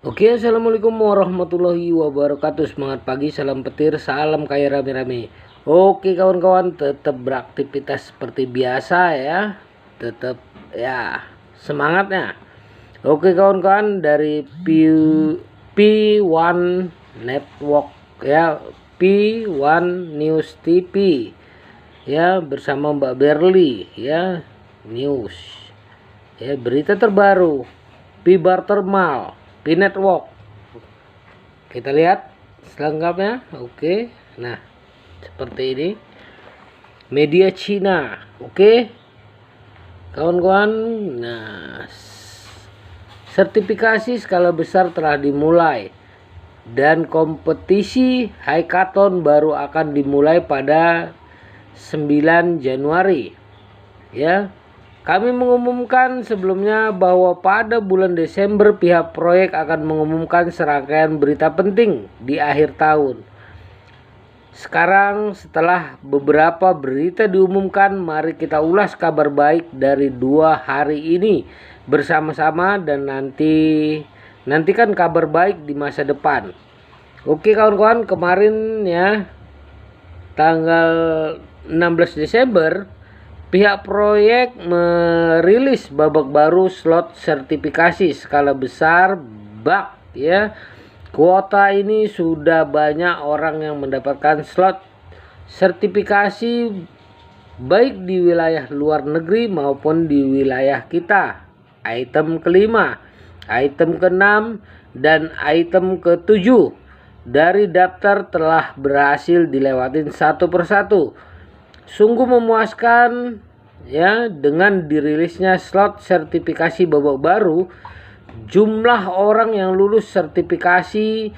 Oke, assalamualaikum warahmatullahi wabarakatuh. Semangat pagi, salam petir, salam kaya rame-rame. Oke kawan-kawan, tetap beraktivitas seperti biasa ya. Tetap ya semangatnya. Oke kawan-kawan, dari P1 Network ya, P1 News TV ya, bersama Mbak Berli ya, news ya, berita terbaru P Bartermal, P Network. Kita lihat selengkapnya. Oke. Nah, seperti ini. Media Cina. Oke. Kawan-kawan, nah, sertifikasi skala besar telah dimulai dan kompetisi hackathon baru akan dimulai pada 9 Januari. Ya. Kami mengumumkan sebelumnya bahwa pada bulan Desember pihak proyek akan mengumumkan serangkaian berita penting di akhir tahun. Sekarang setelah beberapa berita diumumkan, mari kita ulas kabar baik dari 2 hari ini bersama-sama dan nantikan kabar baik di masa depan. Oke kawan-kawan, kemarin ya tanggal 16 Desember pihak proyek merilis babak baru slot sertifikasi skala besar BAK ya. Kuota ini sudah banyak orang yang mendapatkan slot sertifikasi baik di wilayah luar negeri maupun di wilayah kita. Item kelima, item keenam, dan item ketujuh dari daftar telah berhasil dilewatin satu persatu. Sungguh memuaskan ya, dengan dirilisnya slot sertifikasi babak baru. Jumlah orang yang lulus sertifikasi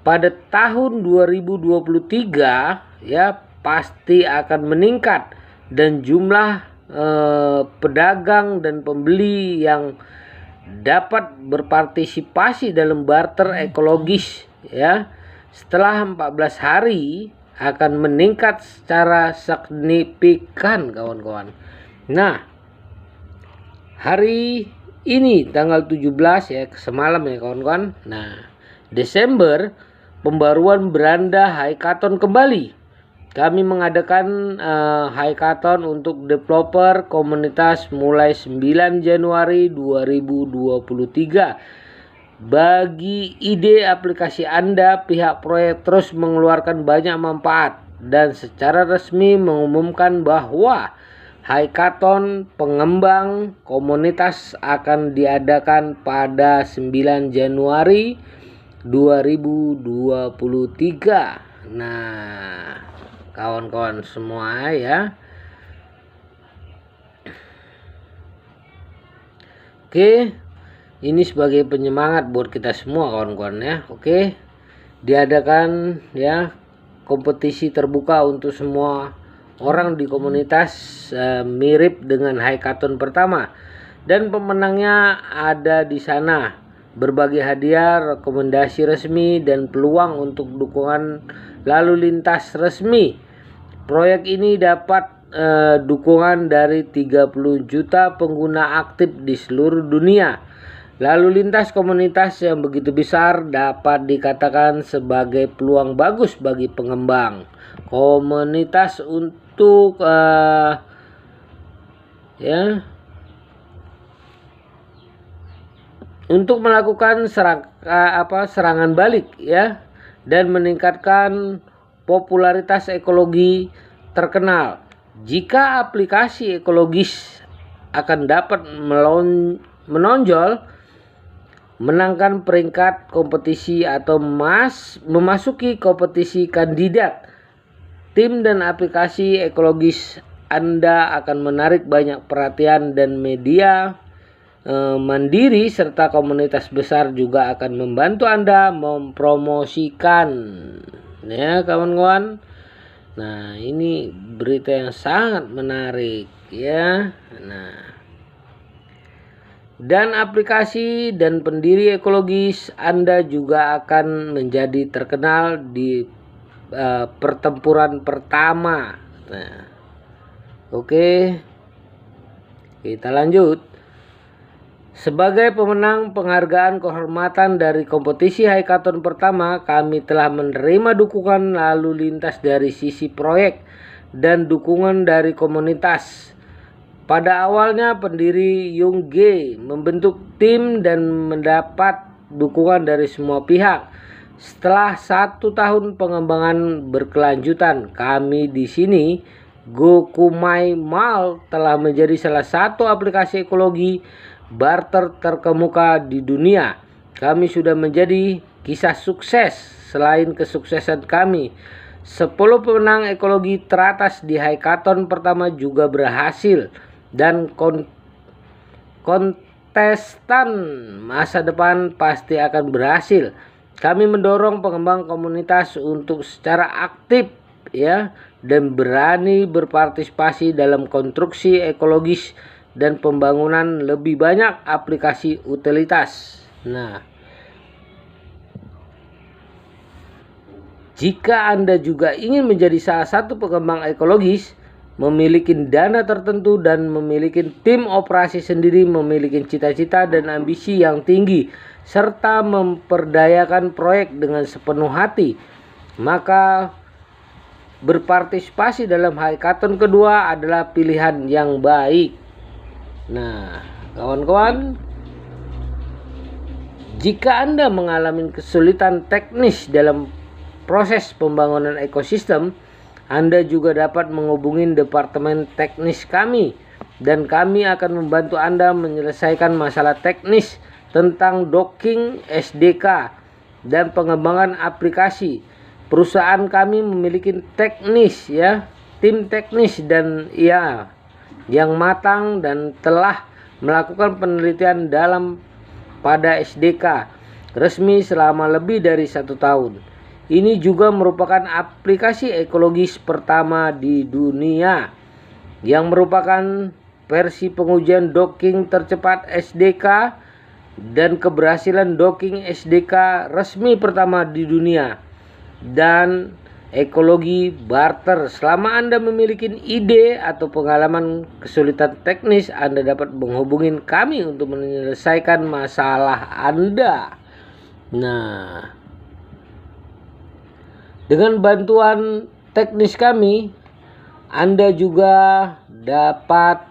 pada tahun 2023 ya pasti akan meningkat, dan jumlah pedagang dan pembeli yang dapat berpartisipasi dalam barter ekologis ya setelah 14 hari akan meningkat secara signifikan kawan-kawan. Nah, hari ini tanggal 17 ya, semalam ya kawan-kawan. Nah, Desember pembaruan beranda hackathon kembali. Kami mengadakan hackathon untuk developer komunitas mulai 9 Januari 2023. Bagi ide aplikasi Anda, pihak proyek terus mengeluarkan banyak manfaat dan secara resmi mengumumkan bahwa hackathon pengembang komunitas akan diadakan pada 9 Januari 2023. Nah, kawan-kawan semua ya. Oke. Ini sebagai penyemangat buat kita semua kawan-kawan ya. Oke. Diadakan ya kompetisi terbuka untuk semua orang di komunitas, mirip dengan hackathon pertama, dan pemenangnya ada di sana. Berbagai hadiah, rekomendasi resmi, dan peluang untuk dukungan lalu lintas resmi. Proyek ini dapat dukungan dari 30 juta pengguna aktif di seluruh dunia. Lalu lintas komunitas yang begitu besar dapat dikatakan sebagai peluang bagus bagi pengembang komunitas untuk untuk melakukan serangan balik ya, dan meningkatkan popularitas ekologi terkenal. Jika aplikasi ekologis akan dapat menonjol, menangkan peringkat kompetisi atau memasuki kompetisi kandidat, tim dan aplikasi ekologis Anda akan menarik banyak perhatian, dan media mandiri serta komunitas besar juga akan membantu Anda mempromosikan ya kawan-kawan. Nah, ini berita yang sangat menarik ya. Nah, dan aplikasi dan pendiri ekologis Anda juga akan menjadi terkenal di pertempuran pertama. Nah, oke, kita lanjut. Sebagai pemenang penghargaan kehormatan dari kompetisi hackathon pertama, kami telah menerima dukungan lalu lintas dari sisi proyek dan dukungan dari komunitas. Pada awalnya pendiri Yung G membentuk tim dan mendapat dukungan dari semua pihak. Setelah 1 tahun pengembangan berkelanjutan, kami di sini Gokumai Mall telah menjadi salah satu aplikasi ekologi barter terkemuka di dunia. Kami sudah menjadi kisah sukses. Selain kesuksesan kami, 10 pemenang ekologi teratas di hackathon pertama juga berhasil, dan kontestan masa depan pasti akan berhasil. Kami mendorong pengembang komunitas untuk secara aktif dan berani berpartisipasi dalam konstruksi ekologis dan pembangunan lebih banyak aplikasi utilitas. Nah, jika Anda juga ingin menjadi salah satu pengembang ekologis, memiliki dana tertentu dan memiliki tim operasi sendiri, memiliki cita-cita dan ambisi yang tinggi, serta memperdayakan proyek dengan sepenuh hati, maka berpartisipasi dalam hackathon kedua adalah pilihan yang baik. Nah, kawan-kawan, jika Anda mengalami kesulitan teknis dalam proses pembangunan ekosistem, Anda juga dapat menghubungi departemen teknis kami, dan kami akan membantu Anda menyelesaikan masalah teknis tentang docking SDK dan pengembangan aplikasi. Perusahaan kami memiliki tim teknis dan yang matang dan telah melakukan penelitian dalam pada SDK resmi selama lebih dari 1 tahun. Ini juga merupakan aplikasi ekologis pertama di dunia yang merupakan versi pengujian docking tercepat SDK dan keberhasilan docking SDK resmi pertama di dunia. Dan ekologi barter. Selama Anda memiliki ide atau pengalaman kesulitan teknis, Anda dapat menghubungi kami untuk menyelesaikan masalah Anda. Nah, dengan bantuan teknis kami, Anda juga dapat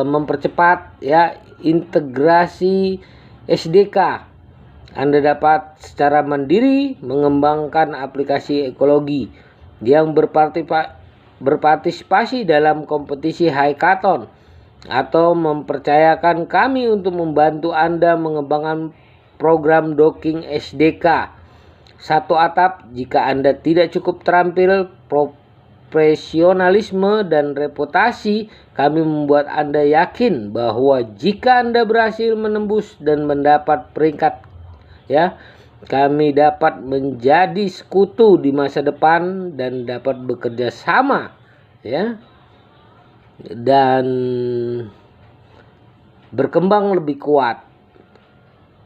mempercepat integrasi SDK. Anda dapat secara mandiri mengembangkan aplikasi ekologi yang berpartisipasi dalam kompetisi hackathon, atau mempercayakan kami untuk membantu Anda mengembangkan program docking SDK. Satu atap, jika Anda tidak cukup terampil, profesionalisme dan reputasi kami membuat Anda yakin bahwa jika Anda berhasil menembus dan mendapat peringkat, kami dapat menjadi sekutu di masa depan dan dapat bekerja sama dan berkembang lebih kuat.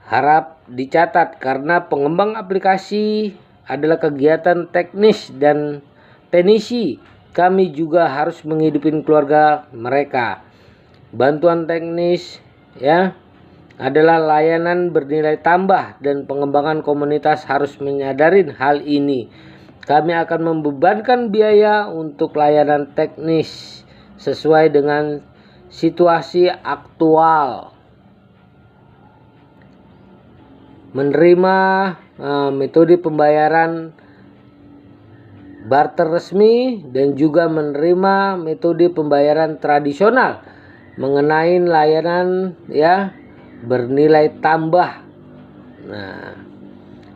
Harap dicatat, karena pengembang aplikasi adalah kegiatan teknis dan teknisi, kami juga harus menghidupi keluarga mereka. Bantuan teknis adalah layanan bernilai tambah, dan pengembangan komunitas harus menyadari hal ini. Kami akan membebankan biaya untuk layanan teknis sesuai dengan situasi aktual. Menerima metode pembayaran barter resmi dan juga menerima metode pembayaran tradisional mengenai layanan bernilai tambah. Nah,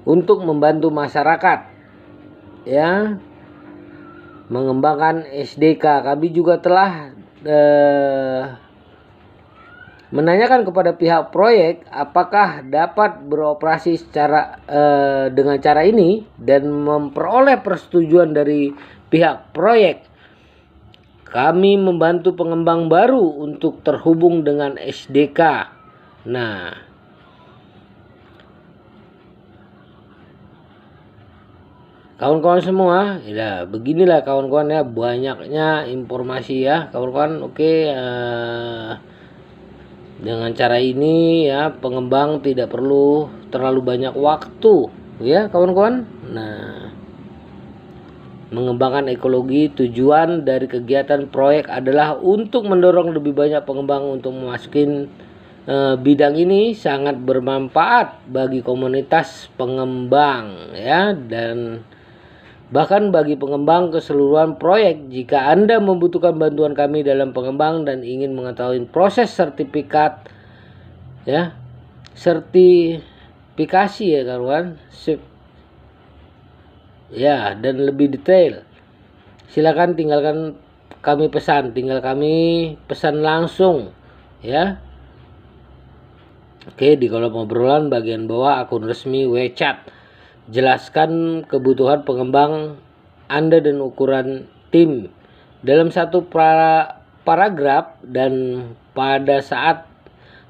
untuk membantu masyarakat mengembangkan SDK, kami juga telah menanyakan kepada pihak proyek apakah dapat beroperasi dengan cara ini dan memperoleh persetujuan dari pihak proyek. Kami membantu pengembang baru untuk terhubung dengan SDK. Nah, kawan-kawan semua, beginilah kawan-kawan banyaknya informasi kawan-kawan. Oke, Dengan cara ini ya pengembang tidak perlu terlalu banyak waktu ya kawan-kawan. Nah, mengembangkan ekologi, tujuan dari kegiatan proyek adalah untuk mendorong lebih banyak pengembang untuk memasukin bidang ini. Sangat bermanfaat bagi komunitas pengembang ya, dan bahkan bagi pengembang keseluruhan proyek. Jika Anda membutuhkan bantuan kami dalam pengembang dan ingin mengetahui proses sertifikasi ya kawan, ya, dan lebih detail, silakan tinggal kami pesan langsung ya. Oke, di kolom obrolan bagian bawah akun resmi WeChat. Jelaskan kebutuhan pengembang Anda dan ukuran tim dalam satu paragraf, dan pada saat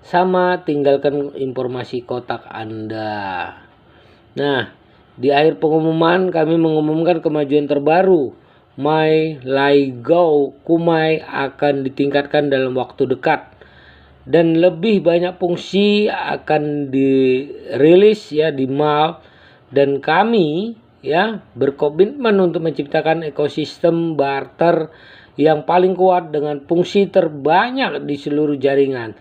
sama tinggalkan informasi kotak Anda. Nah, di akhir pengumuman kami mengumumkan kemajuan terbaru. My Laigo Kumai akan ditingkatkan dalam waktu dekat dan lebih banyak fungsi akan dirilis ya di mall, dan kami ya berkomitmen untuk menciptakan ekosistem barter yang paling kuat dengan fungsi terbanyak di seluruh jaringan.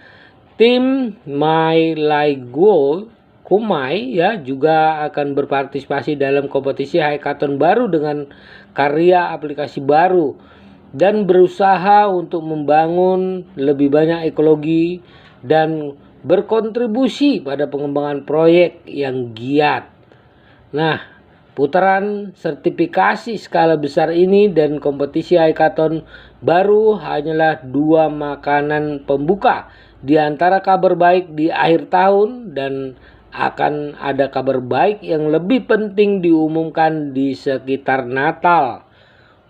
Tim My Laigo Kumai ya juga akan berpartisipasi dalam kompetisi hackathon baru dengan karya aplikasi baru dan berusaha untuk membangun lebih banyak ekologi dan berkontribusi pada pengembangan proyek yang giat. Nah, putaran sertifikasi skala besar ini dan kompetisi hackathon baru hanyalah dua makanan pembuka di antara kabar baik di akhir tahun, dan akan ada kabar baik yang lebih penting diumumkan di sekitar Natal.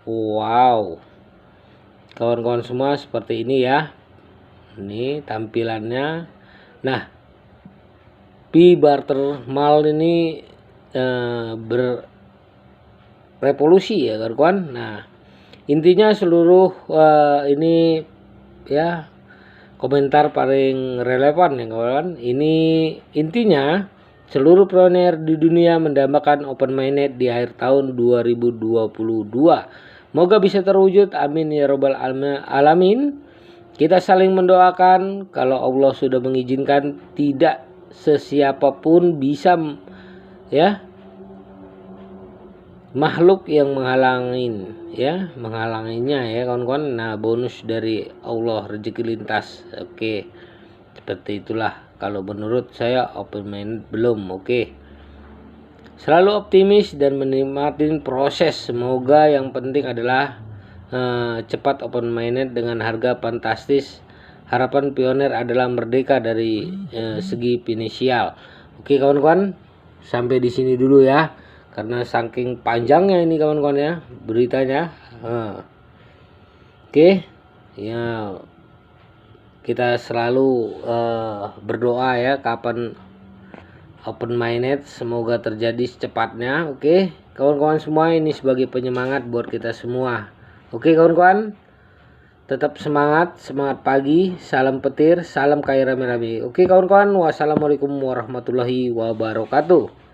Wow, kawan-kawan semua, seperti ini ya. Ini tampilannya. Nah, Barter Mall ini berevolusi ya kawan-kawan. Nah, intinya seluruh ini ya komentar paling relevan ya kawan-kawan. Ini intinya seluruh pioner di dunia mendambakan open mainnet di akhir tahun 2022. Moga bisa terwujud, amin ya robbal alamin. Kita saling mendoakan. Kalau Allah sudah mengizinkan, tidak sesiapapun bisa ya makhluk yang menghalanginya ya kawan-kawan. Nah, bonus dari Allah, rezeki lintas. Oke, seperti itulah kalau menurut saya. Open minded belum. Oke, selalu optimis dan menikmati proses. Semoga yang penting adalah cepat open minded dengan harga fantastis. Harapan pioner adalah merdeka dari segi finansial. Oke kawan-kawan, sampai di sini dulu ya, karena saking panjangnya ini kawan-kawan ya beritanya. Oke ya, kita selalu berdoa ya kapan open minded, semoga terjadi secepatnya. Oke kawan-kawan semua, ini sebagai penyemangat buat kita semua. Oke kawan-kawan, tetap semangat pagi, salam petir, salam kaya rame-rame. Oke kawan-kawan, wassalamualaikum warahmatullahi wabarakatuh.